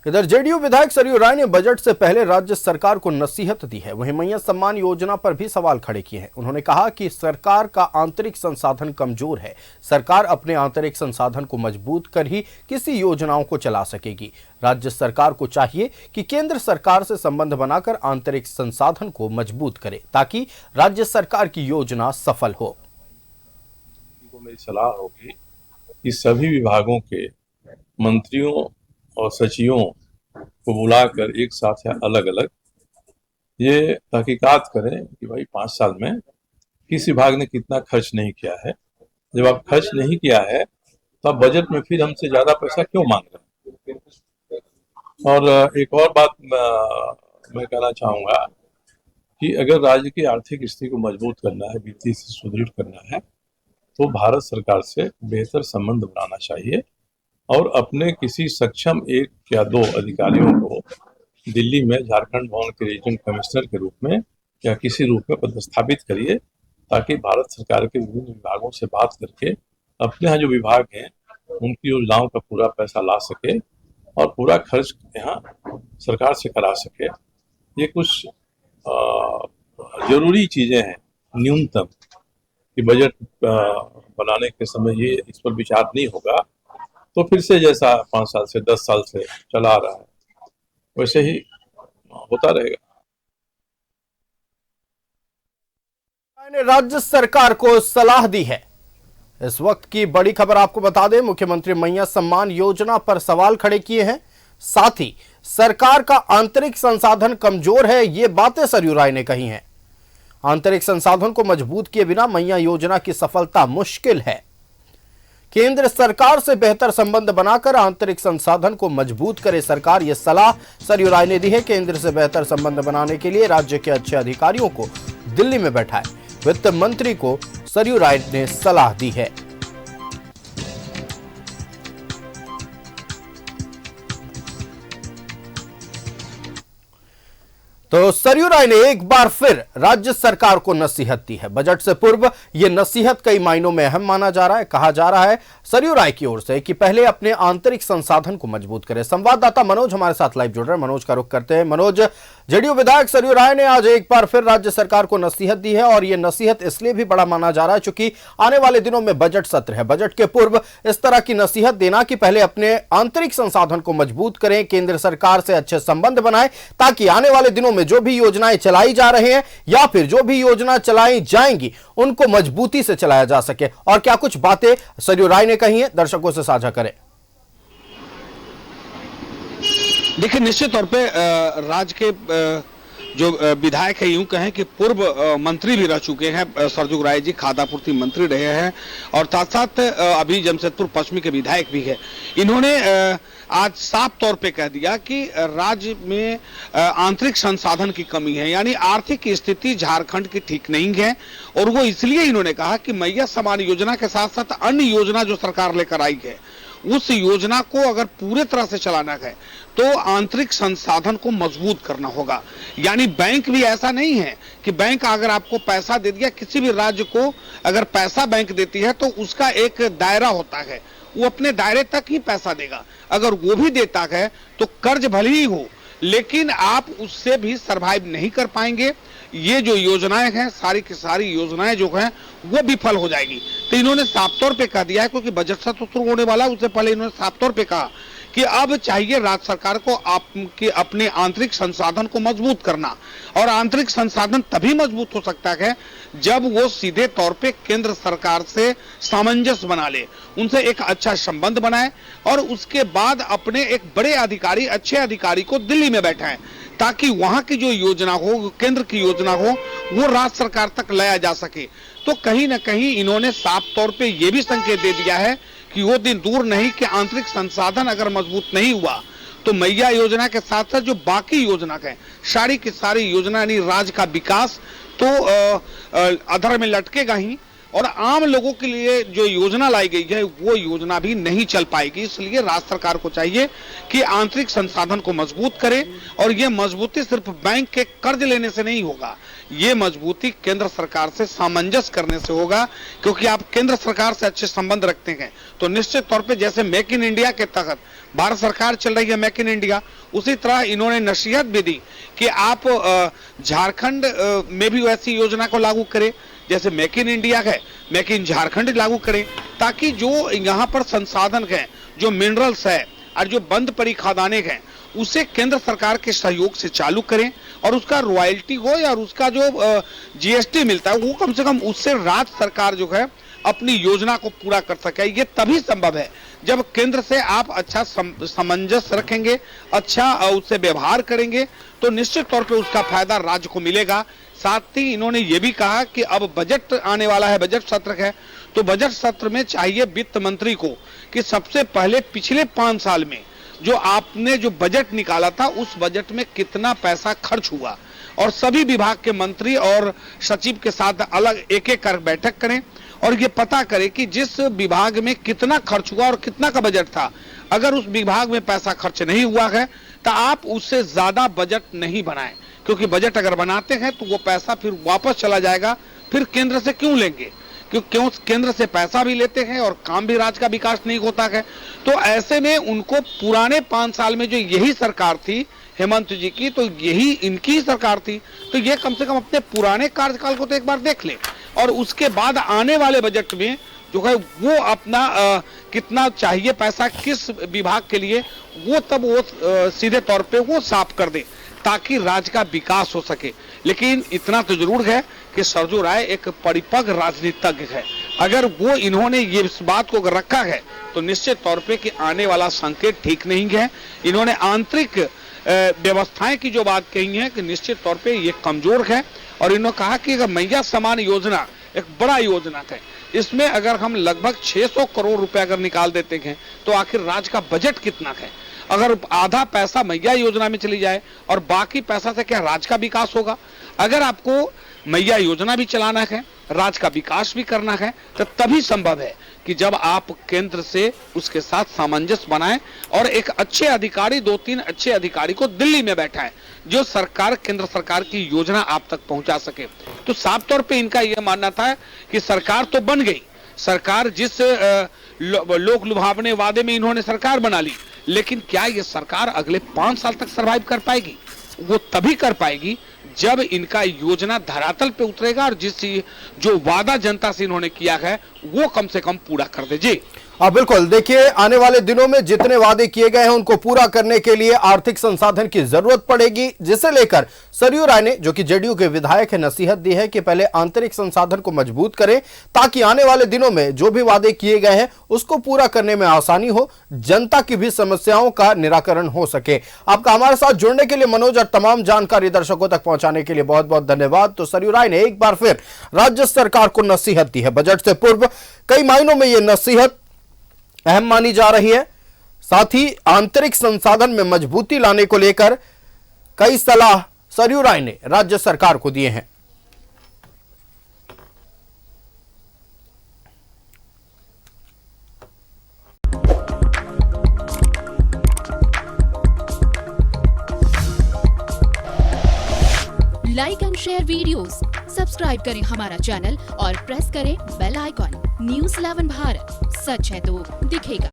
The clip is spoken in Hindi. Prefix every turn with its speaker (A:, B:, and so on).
A: इधर जेडीयू विधायक सरयू राय ने बजट से पहले राज्य सरकार को नसीहत दी है। वहीं मैया सम्मान योजना पर भी सवाल खड़े किए हैं। उन्होंने कहा कि सरकार का आंतरिक संसाधन कमजोर है। सरकार अपने आंतरिक संसाधन को मजबूत कर ही किसी योजनाओं को चला सकेगी। राज्य सरकार को चाहिए कि केंद्र सरकार से संबंध बनाकर आंतरिक संसाधन को मजबूत करे ताकि राज्य सरकार की योजना सफल हो।
B: मेरी सलाह होगी कि सभी विभागों के मंत्रियों और सचिवों को बुलाकर एक साथ या अलग अलग ये तहकीकात करें कि भाई 5 साल में किस विभाग ने कितना खर्च नहीं किया है। जब आप खर्च नहीं किया है तो आप बजट में फिर हमसे ज्यादा पैसा क्यों मांग रहे हैं। और एक और बात मैं कहना चाहूंगा कि अगर राज्य की आर्थिक स्थिति को मजबूत करना है, वित्तीय से सुदृढ़ करना है, तो भारत सरकार से बेहतर संबंध बनाना चाहिए और अपने किसी सक्षम 1 या 2 अधिकारियों को दिल्ली में झारखंड भवन के रीजनल कमिश्नर के रूप में या किसी रूप में पदस्थापित करिए ताकि भारत सरकार के विभिन्न विभागों से बात करके अपने यहाँ जो विभाग हैं उनकी योजनाओं का पूरा पैसा ला सके और पूरा खर्च यहाँ सरकार से करा सके। ये कुछ जरूरी चीजें हैं न्यूनतम कि बजट बनाने के समय ये इस पर विचार नहीं होगा तो फिर से जैसा 5 साल से 10 साल से चला आ रहा है वैसे ही होता रहेगा।
A: ने राज्य सरकार को सलाह दी है। इस वक्त की बड़ी खबर आपको बता दें, मुख्यमंत्री मैया सम्मान योजना पर सवाल खड़े किए हैं। साथ ही सरकार का आंतरिक संसाधन कमजोर है, ये बातें सरयू राय ने कही हैं। आंतरिक संसाधन को मजबूत किए बिना मैया योजना की सफलता मुश्किल है। केंद्र सरकार से बेहतर संबंध बनाकर आंतरिक संसाधन को मजबूत करे सरकार, यह सलाह सरयू राय ने दी है। केंद्र से बेहतर संबंध बनाने के लिए राज्य के अच्छे अधिकारियों को दिल्ली में बैठाए वित्त मंत्री को सरयू राय ने सलाह दी है। तो सरयू राय ने एक बार फिर राज्य सरकार को नसीहत दी है। बजट से पूर्व यह नसीहत कई मायनों में अहम माना जा रहा है। कहा जा रहा है सरयू राय की ओर से कि पहले अपने आंतरिक संसाधन को मजबूत करें। संवाददाता मनोज हमारे साथ लाइव जुड़ रहे हैं। मनोज का रुख करते हैं। मनोज, जेडीयू विधायक सरयू राय ने आज एक बार फिर राज्य सरकार को नसीहत दी है और यह नसीहत इसलिए भी बड़ा माना जा रहा है क्योंकि आने वाले दिनों में बजट सत्र है। बजट के पूर्व इस तरह की नसीहत देना कि पहले अपने आंतरिक संसाधन को मजबूत करें, केंद्र सरकार से अच्छे संबंध बनाएं ताकि आने वाले दिनों में जो भी योजनाएं चलाई जा रही हैं या फिर जो भी योजना चलाई जाएंगी उनको मजबूती से चलाया जा सके। और क्या कुछ बातें सरयू राय ने कही हैं, दर्शकों से साझा करें।
C: देखिए, निश्चित तौर पे राज्य के जो विधायक है, यूं कहें कि पूर्व मंत्री भी रह चुके हैं। सरयू राय जी खाद्य आपूर्ति मंत्री रहे हैं और साथ साथ अभी जमशेदपुर पश्चिमी के विधायक भी है। इन्होंने आज साफ तौर पे कह दिया कि राज्य में आंतरिक संसाधन की कमी है, यानी आर्थिक स्थिति झारखंड की ठीक नहीं है। और वो इसलिए इन्होंने कहा कि मैया सम्मान योजना के साथ साथ अन्य योजना जो सरकार लेकर आई है उस योजना को अगर पूरे तरह से चलाना है तो आंतरिक संसाधन को मजबूत करना होगा। यानी बैंक भी ऐसा नहीं है कि बैंक अगर आपको पैसा दे दिया, किसी भी राज्य को अगर पैसा बैंक देती है तो उसका एक दायरा होता है, वो अपने दायरे तक ही पैसा देगा। अगर वो भी देता है तो कर्ज भले ही हो लेकिन आप उससे भी सरवाइव नहीं कर पाएंगे। ये जो योजनाएं हैं, सारी की सारी योजनाएं जो हैं वो विफल हो जाएगी। तो इन्होंने साफ तौर पे कह दिया है, क्योंकि बजट सत्र शुरू होने वाला है, उससे पहले इन्होंने साफ तौर पे कहा कि अब चाहिए राज्य सरकार को आपके अपने आंतरिक संसाधन को मजबूत करना। और आंतरिक संसाधन तभी मजबूत हो सकता है जब वो सीधे तौर पे केंद्र सरकार से सामंजस्य बना ले, उनसे एक अच्छा संबंध बनाए और उसके बाद अपने एक बड़े अधिकारी, अच्छे अधिकारी को दिल्ली में बैठाएं ताकि वहां की जो योजना हो, केंद्र की योजना हो, वो राज्य सरकार तक लाया जा सके। तो कहीं ना कहीं इन्होंने साफ तौर पे ये भी संकेत दे दिया है कि वो दिन दूर नहीं कि आंतरिक संसाधन अगर मजबूत नहीं हुआ तो मैया योजना के साथ साथ जो बाकी योजना है, सारी की सारी योजना यानी राज्य का विकास तो अधर में लटकेगा ही। और आम लोगों के लिए जो योजना लाई गई है वो योजना भी नहीं चल पाएगी। इसलिए राज्य सरकार को चाहिए कि आंतरिक संसाधन को मजबूत करे, और ये मजबूती सिर्फ बैंक के कर्ज लेने से नहीं होगा, ये मजबूती केंद्र सरकार से सामंजस्य करने से होगा। क्योंकि आप केंद्र सरकार से अच्छे संबंध रखते हैं तो निश्चित तौर पे जैसे मेक इन इंडिया के तहत भारत सरकार चल रही है मेक इन इंडिया, उसी तरह इन्होंने नसीहत भी दी कि आप झारखंड में भी वैसी योजना को लागू करें जैसे मेक इन इंडिया है, मेक इन झारखंड लागू करें, ताकि जो यहाँ पर संसाधन है, जो मिनरल्स है और जो बंद पड़ी खदानें हैं, उसे केंद्र सरकार के सहयोग से चालू करें, और उसका रॉयल्टी हो या उसका जो जीएसटी मिलता है वो कम से कम उससे राज्य सरकार जो है अपनी योजना को पूरा कर सके। ये तभी संभव है जब केंद्र से आप अच्छा सामंजस्य रखेंगे, अच्छा उससे व्यवहार करेंगे, तो निश्चित तौर पे उसका फायदा राज्य को मिलेगा। साथ ही इन्होंने ये भी कहा कि अब बजट आने वाला है, बजट सत्र है, तो बजट सत्र में चाहिए वित्त मंत्री को कि सबसे पहले पिछले 5 साल में जो आपने जो बजट निकाला था उस बजट में कितना पैसा खर्च हुआ, और सभी विभाग के मंत्री और सचिव के साथ अलग एक-एक कर बैठक करें और ये पता करें कि जिस विभाग में कितना खर्च हुआ और कितना का बजट था। अगर उस विभाग में पैसा खर्च नहीं हुआ है तो आप उससे ज्यादा बजट नहीं बनाएं, क्योंकि बजट अगर बनाते हैं तो वो पैसा फिर वापस चला जाएगा, फिर केंद्र से क्यों लेंगे, क्यों केंद्र से पैसा भी लेते हैं और काम भी राज्य का विकास नहीं होता है। तो ऐसे में उनको पुराने 5 साल में जो यही सरकार थी हेमंत जी की, तो यही इनकी सरकार थी, तो ये कम से कम अपने पुराने कार्यकाल को तो एक बार देख ले, और उसके बाद आने वाले बजट में जो है वो अपना कितना चाहिए पैसा किस विभाग के लिए, वो तब वो सीधे तौर पे वो साफ कर दे ताकि राज्य का विकास हो सके। लेकिन इतना तो जरूर है कि सरजू राय एक परिपक्व राजनीतिज्ञ है। अगर वो इन्होंने ये इस बात को रखा है तो निश्चित तौर पे कि आने वाला संकेत ठीक नहीं है। इन्होंने आंतरिक व्यवस्थाएं की जो बात कही है कि निश्चित तौर पे ये कमजोर है, और इन्होंने कहा कि अगर मैया समान योजना एक बड़ा योजना है, इसमें अगर हम लगभग 600 करोड़ रुपए अगर निकाल देते हैं तो आखिर राज्य का बजट कितना है। अगर आधा पैसा मैया योजना में चली जाए और बाकी पैसा से क्या राज्य का विकास होगा। अगर आपको मैया योजना भी चलाना है, राज्य का विकास भी करना है, तो तभी संभव है कि जब आप केंद्र से उसके साथ सामंजस्य बनाएं और एक अच्छे अधिकारी, 2-3 अच्छे अधिकारी को दिल्ली में बैठाएं जो सरकार, केंद्र सरकार की योजना आप तक पहुंचा सके। तो साफ तौर पे इनका यह मानना था कि सरकार तो बन गई, सरकार जिस लोक लुभावने वादे में इन्होंने सरकार बना ली, लेकिन क्या ये सरकार अगले 5 साल तक सरवाइव कर पाएगी? वो तभी कर पाएगी जब इनका योजना धरातल पे उतरेगा और जो वादा जनता से इन्होंने किया है वो कम से कम पूरा कर दे। जी
A: हाँ बिल्कुल, देखिए आने वाले दिनों में जितने वादे किए गए हैं उनको पूरा करने के लिए आर्थिक संसाधन की जरूरत पड़ेगी, जिसे लेकर सरयू राय ने, जो कि जेडीयू के विधायक है, नसीहत दी है कि पहले आंतरिक संसाधन को मजबूत करें ताकि आने वाले दिनों में जो भी वादे किए गए हैं उसको पूरा करने में आसानी हो, जनता की भी समस्याओं का निराकरण हो सके। आपका हमारे साथ जुड़ने के लिए मनोज और तमाम जानकारी दर्शकों तक पहुंचाने के लिए बहुत बहुत धन्यवाद। तो सरयू राय ने एक बार फिर राज्य सरकार को नसीहत दी है। बजट से पूर्व कई मायनों में यह नसीहत अहम मानी जा रही है। साथ ही आंतरिक संसाधन में मजबूती लाने को लेकर कई सलाह सरयू राय ने राज्य सरकार को दिए हैं।
D: Like and share videos, subscribe करें हमारा चैनल और प्रेस करें बेल आइकॉन। न्यूज़ 11 भारत, सच है तो दिखेगा।